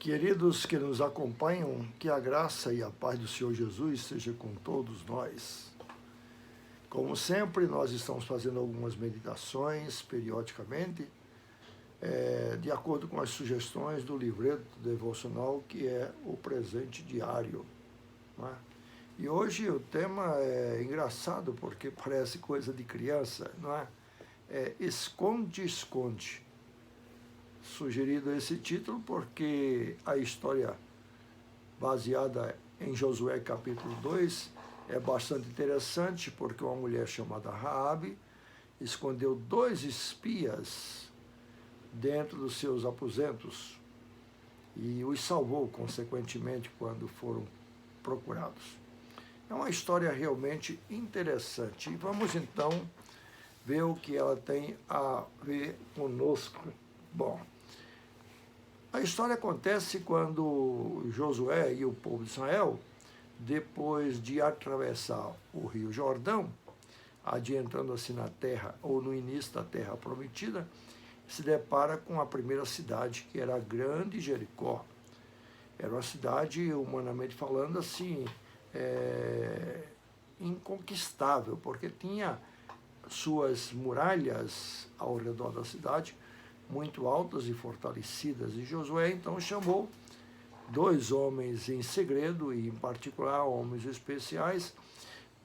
Queridos que nos acompanham, que a graça e a paz do Senhor Jesus seja com todos nós. Como sempre, nós estamos fazendo algumas meditações periodicamente, de acordo com as sugestões do livreto devocional, que é o presente diário. Não é? E hoje o tema é engraçado, porque parece coisa de criança, não é? Esconde-esconde. Sugerido esse título porque a história baseada em Josué capítulo 2 é bastante interessante, porque uma mulher chamada Raabe escondeu 2 espias dentro dos seus aposentos e os salvou, consequentemente, quando foram procurados. É uma história realmente interessante. E vamos então ver o que ela tem a ver conosco. Bom, a história acontece quando Josué e o povo de Israel, depois de atravessar o rio Jordão, adiantando assim na terra, ou no início da terra prometida, se depara com a primeira cidade, que era a grande Jericó. Era uma cidade, humanamente falando, assim, inconquistável, porque tinha suas muralhas ao redor da cidade, muito altas e fortalecidas. E Josué então chamou 2 homens em segredo, e em particular homens especiais,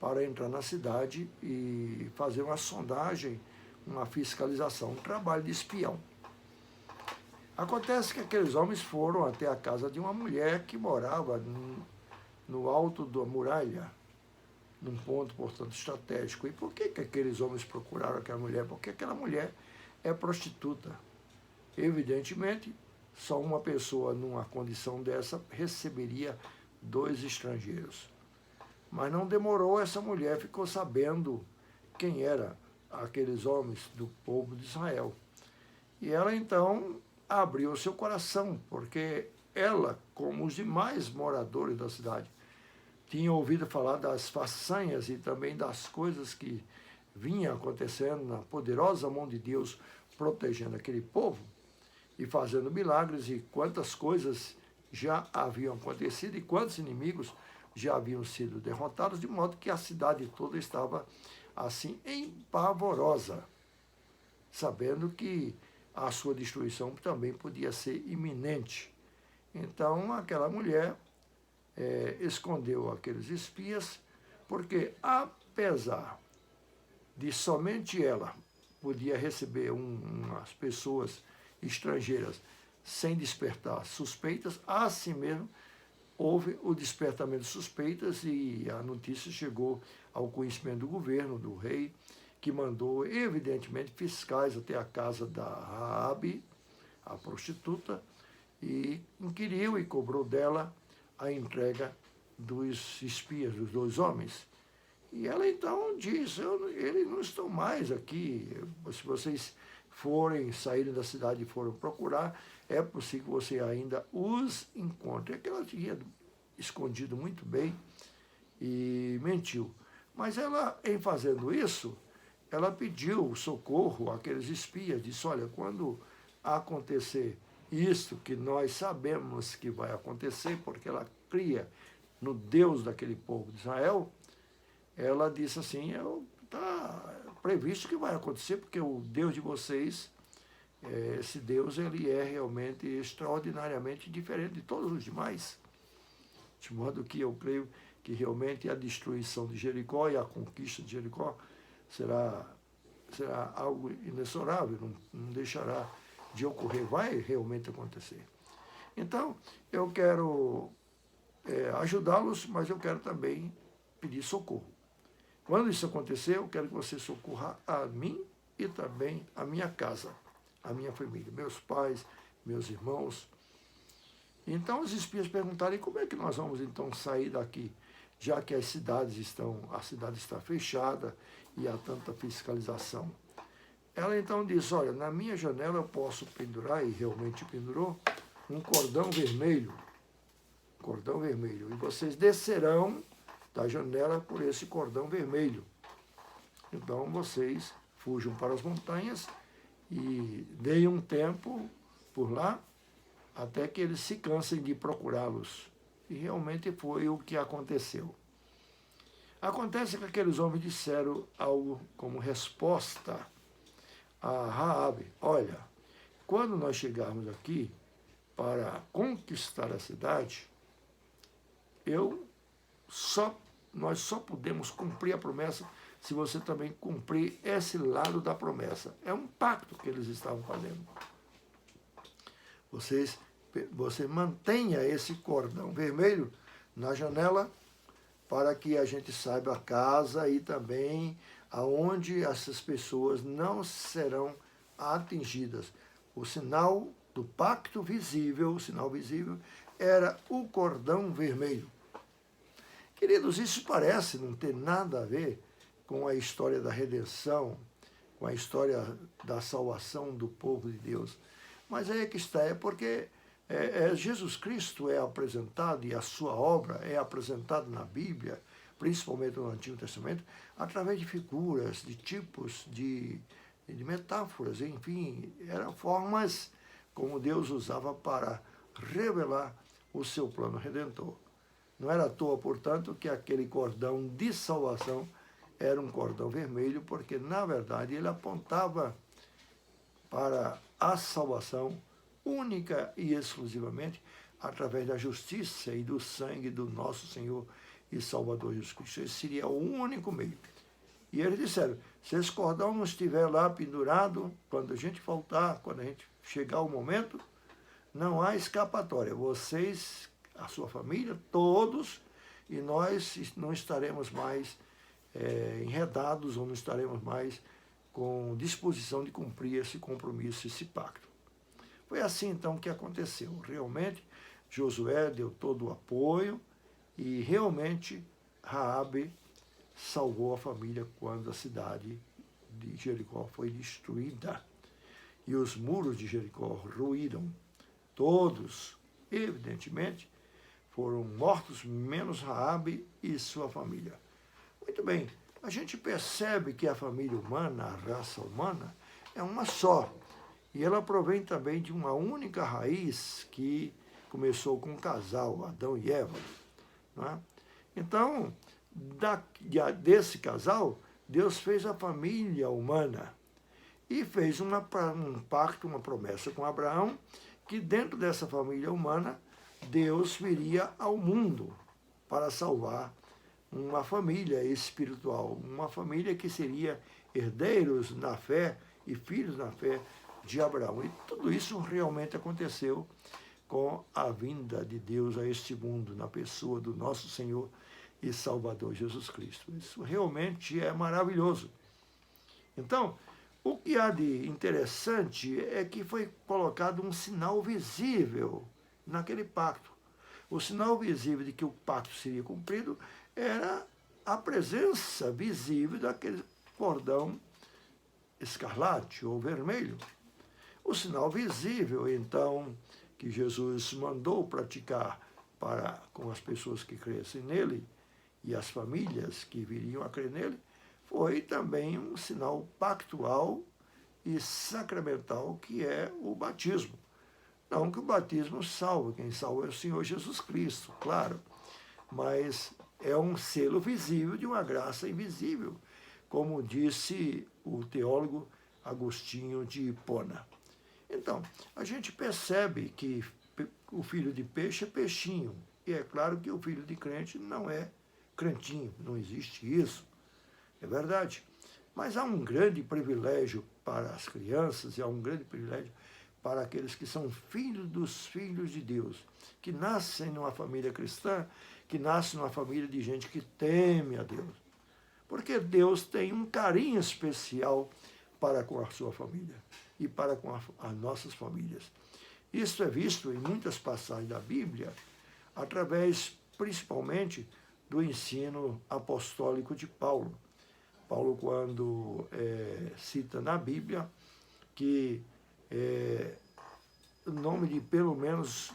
para entrar na cidade e fazer uma sondagem, uma fiscalização, um trabalho de espião. Acontece que aqueles homens foram até a casa de uma mulher que morava no alto da muralha, num ponto, portanto, estratégico. E por que aqueles homens procuraram aquela mulher? Porque aquela mulher é prostituta. Evidentemente, só uma pessoa numa condição dessa receberia 2 estrangeiros. Mas não demorou, essa mulher ficou sabendo quem eram aqueles homens do povo de Israel. E ela então abriu o seu coração, porque ela, como os demais moradores da cidade, tinha ouvido falar das façanhas e também das coisas que vinham acontecendo na poderosa mão de Deus, protegendo aquele povo e fazendo milagres, e quantas coisas já haviam acontecido e quantos inimigos já haviam sido derrotados, de modo que a cidade toda estava assim empavorosa, sabendo que a sua destruição também podia ser iminente. Então aquela mulher escondeu aqueles espias, porque apesar de somente ela podia receber umas pessoas estrangeiras sem despertar suspeitas, assim mesmo houve o despertamento de suspeitas e a notícia chegou ao conhecimento do governo, do rei, que mandou, evidentemente, fiscais até a casa da Raabe, a prostituta, e inquiriu e cobrou dela a entrega dos espias, dos 2 homens. E ela então disse, eles não estão mais aqui, se vocês saírem da cidade e forem procurar, é possível que você ainda os encontre. É que ela tinha escondido muito bem e mentiu. Mas ela, em fazendo isso, ela pediu socorro àqueles espias, disse, olha, quando acontecer isto que nós sabemos que vai acontecer, porque ela cria no Deus daquele povo de Israel, ela disse assim, está previsto que vai acontecer, porque o Deus de vocês, esse Deus, ele é realmente extraordinariamente diferente de todos os demais. De modo que eu creio que realmente a destruição de Jericó e a conquista de Jericó será algo inexorável, não deixará de ocorrer, vai realmente acontecer. Então, eu quero ajudá-los, mas eu quero também pedir socorro. Quando isso acontecer, eu quero que você socorra a mim e também a minha casa, a minha família, meus pais, meus irmãos. Então os espias perguntaram, e como é que nós vamos então sair daqui, já que a cidade está fechada e há tanta fiscalização? Ela então disse, olha, na minha janela eu posso pendurar, e realmente pendurou, um cordão vermelho, e vocês descerão da janela por esse cordão vermelho. Então vocês fujam para as montanhas e deem um tempo por lá, até que eles se cansem de procurá-los. E realmente foi o que aconteceu. Acontece que aqueles homens disseram algo como resposta a Raabe: olha, quando nós chegarmos aqui para conquistar a cidade, nós só podemos cumprir a promessa se você também cumprir esse lado da promessa. É um pacto que eles estavam fazendo. Você mantenha esse cordão vermelho na janela para que a gente saiba a casa e também aonde essas pessoas não serão atingidas. O sinal do pacto visível, o sinal visível, era o cordão vermelho. Queridos, isso parece não ter nada a ver com a história da redenção, com a história da salvação do povo de Deus. Mas aí é que está, é porque Jesus Cristo é apresentado e a sua obra é apresentada na Bíblia, principalmente no Antigo Testamento, através de figuras, de tipos, de metáforas, enfim, eram formas como Deus usava para revelar o seu plano redentor. Não era à toa, portanto, que aquele cordão de salvação era um cordão vermelho, porque, na verdade, ele apontava para a salvação única e exclusivamente através da justiça e do sangue do nosso Senhor e Salvador Jesus Cristo. Esse seria o único meio. E eles disseram, se esse cordão não estiver lá pendurado, quando a gente faltar, quando a gente chegar o momento, não há escapatória. Vocês, a sua família, todos, e nós não estaremos mais enredados ou não estaremos mais com disposição de cumprir esse compromisso, esse pacto. Foi assim então que aconteceu. Realmente, Josué deu todo o apoio e realmente Raabe salvou a família quando a cidade de Jericó foi destruída. E os muros de Jericó ruíram. Todos, evidentemente, foram mortos, menos Raabe e sua família. Muito bem, a gente percebe que a família humana, a raça humana, é uma só. E ela provém também de uma única raiz que começou com um casal, Adão e Eva. Não é? Então, desse casal, Deus fez a família humana e fez um pacto, uma promessa com Abraão, que dentro dessa família humana, Deus viria ao mundo para salvar uma família espiritual, uma família que seria herdeiros na fé e filhos na fé de Abraão. E tudo isso realmente aconteceu com a vinda de Deus a este mundo, na pessoa do nosso Senhor e Salvador Jesus Cristo. Isso realmente é maravilhoso. Então, o que há de interessante é que foi colocado um sinal visível naquele pacto. O sinal visível de que o pacto seria cumprido era a presença visível daquele cordão escarlate ou vermelho. O sinal visível, então, que Jesus mandou praticar com as pessoas que crescem nele e as famílias que viriam a crer nele, foi também um sinal pactual e sacramental, que é o batismo. Não que o batismo salve, quem salva é o Senhor Jesus Cristo, claro, mas é um selo visível de uma graça invisível, como disse o teólogo Agostinho de Hipona. Então, a gente percebe que o filho de peixe é peixinho, e é claro que o filho de crente não é crentinho, não existe isso, é verdade. Mas há um grande privilégio para as crianças e há um grande privilégio para aqueles que são filhos dos filhos de Deus, que nascem numa família cristã, que nascem numa família de gente que teme a Deus. Porque Deus tem um carinho especial para com a sua família e para com as nossas famílias. Isso é visto em muitas passagens da Bíblia, através, principalmente, do ensino apostólico de Paulo. Paulo, quando cita na Bíblia que o nome de pelo menos,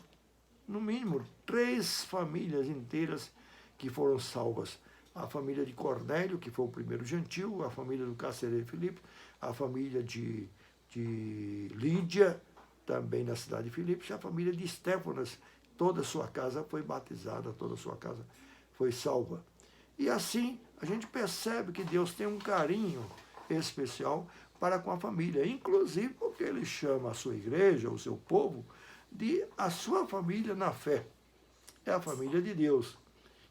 no mínimo, 3 famílias inteiras que foram salvas. A família de Cornélio, que foi o primeiro gentil, a família do carcereiro Filipe, a família de Lídia também na cidade de Filipos, a família de Estéfanas, toda a sua casa foi batizada, toda a sua casa foi salva. E assim, a gente percebe que Deus tem um carinho especial para com a família, inclusive porque ele chama a sua igreja, o seu povo, de a sua família na fé. É a família de Deus.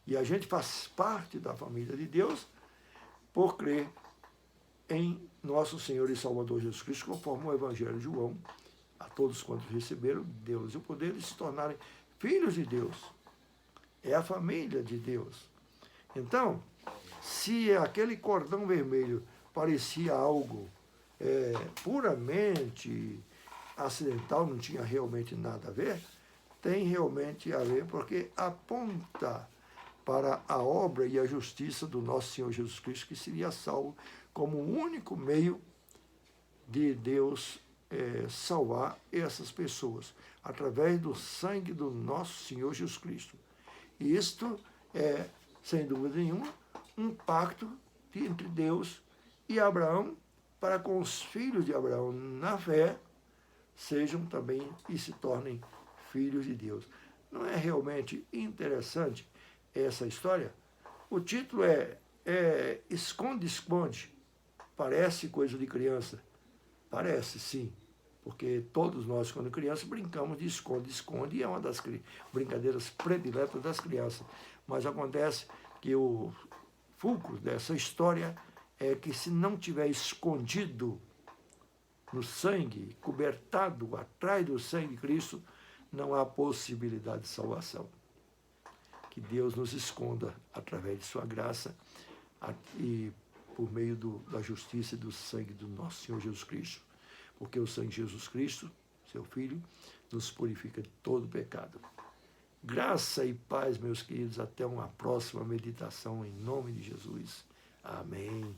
E a gente faz parte da família de Deus por crer em nosso Senhor e Salvador Jesus Cristo, conforme o Evangelho de João. A todos quantos receberam Deus e o poder de se tornarem filhos de Deus. É a família de Deus. Então, se aquele cordão vermelho parecia algo puramente acidental, não tinha realmente nada a ver, tem realmente a ver, porque aponta para a obra e a justiça do nosso Senhor Jesus Cristo, que seria salvo como o único meio de Deus salvar essas pessoas, através do sangue do nosso Senhor Jesus Cristo. E isto é, sem dúvida nenhuma, um pacto entre Deus e Abraão, para com os filhos de Abraão na fé, sejam também e se tornem filhos de Deus. Não é realmente interessante essa história? O título é Esconde-Esconde. Parece coisa de criança. Parece, sim. Porque todos nós, quando crianças, brincamos de esconde-esconde, e é uma das brincadeiras prediletas das crianças. Mas acontece que o fulcro dessa história é que, se não tiver escondido no sangue, cobertado atrás do sangue de Cristo, não há possibilidade de salvação. Que Deus nos esconda através de sua graça e por meio da justiça e do sangue do nosso Senhor Jesus Cristo. Porque o sangue de Jesus Cristo, seu Filho, nos purifica de todo pecado. Graça e paz, meus queridos, até uma próxima meditação, em nome de Jesus. Amém.